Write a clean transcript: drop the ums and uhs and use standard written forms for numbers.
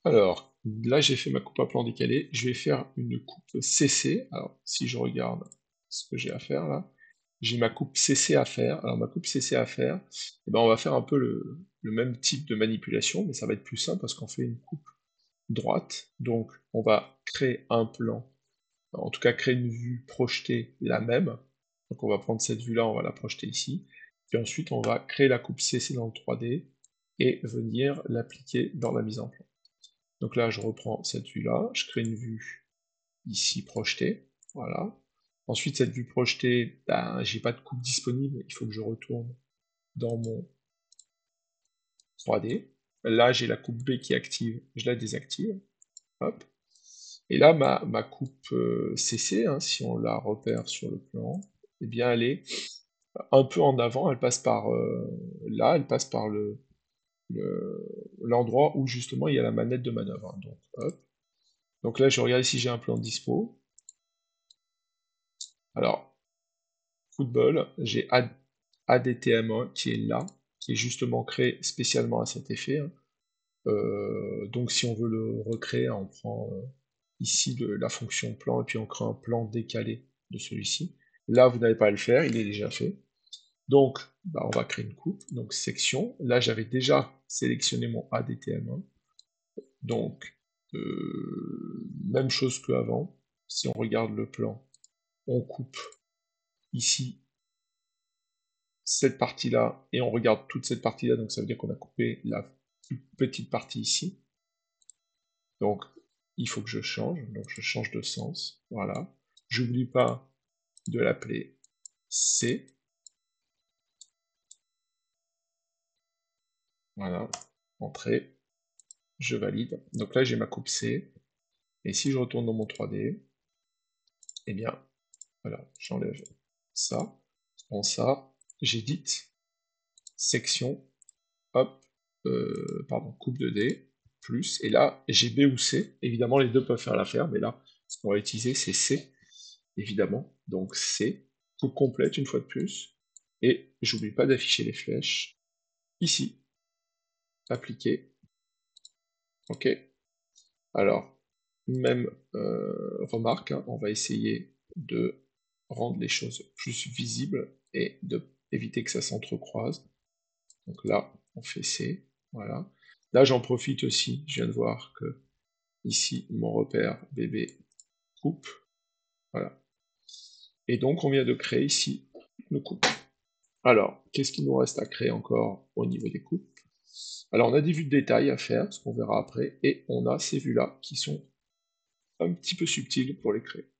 Alors, là j'ai fait ma coupe à plan décalé, je vais faire une coupe CC. Alors, si je regarde ce que j'ai à faire là, j'ai ma coupe CC à faire. Alors, ma coupe CC à faire, eh ben, on va faire un peu le même type de manipulation, mais ça va être plus simple parce qu'on fait une coupe droite. Donc, on va créer un plan, en tout cas créer une vue projetée la même. Donc, on va prendre cette vue-là, on va la projeter ici. Puis ensuite, on va créer la coupe CC dans le 3D et venir l'appliquer dans la mise en plan. Donc là, je reprends cette vue-là, je crée une vue ici projetée, voilà. Ensuite, cette vue projetée, ben, j'ai pas de coupe disponible, il faut que je retourne dans mon 3D. Là, j'ai la coupe B qui est active, je la désactive, hop. Et là, ma coupe CC, hein, si on la repère sur le plan, eh bien, elle est un peu en avant, elle passe par là, elle passe par l'endroit où justement il y a la manette de manœuvre, hein. Donc, hop. Donc là, je regarde si j'ai un plan dispo. Alors, coup de bol, j'ai ADTM1 qui est là, qui est justement créé spécialement à cet effet, hein. Donc si on veut le recréer, on prend ici la fonction plan et puis on crée un plan décalé de celui-ci. Là, vous n'avez pas à le faire, il est déjà fait. Donc, bah, on va créer une coupe, donc section. Là, j'avais déjà sélectionné mon ADTM1. Donc, même chose qu'avant. Si on regarde le plan, on coupe ici cette partie-là, et on regarde toute cette partie-là, donc ça veut dire qu'on a coupé la plus petite partie ici. Donc, il faut que je change, donc je change de sens, voilà. J'oublie pas de l'appeler C, voilà, entrée, je valide. Donc là, j'ai ma coupe C, et si je retourne dans mon 3D, eh bien, voilà, j'enlève ça, je prends ça, j'édite, section, hop, pardon, coupe de D, plus, et là, j'ai B ou C, évidemment les deux peuvent faire l'affaire, mais là, ce qu'on va utiliser, c'est C, évidemment, donc C, coupe complète une fois de plus, et j'oublie pas d'afficher les flèches, ici, appliquer, ok, alors, même remarque, hein, on va essayer de rendre les choses plus visibles, et de éviter que ça s'entrecroise, donc là, on fait C, voilà. Là, j'en profite aussi, je viens de voir que ici, mon repère BB coupe, voilà. Et donc, on vient de créer ici nos coupes. Alors, qu'est-ce qu'il nous reste à créer encore au niveau des coupes? Alors, on a des vues de détail à faire, ce qu'on verra après, et on a ces vues-là qui sont un petit peu subtiles pour les créer.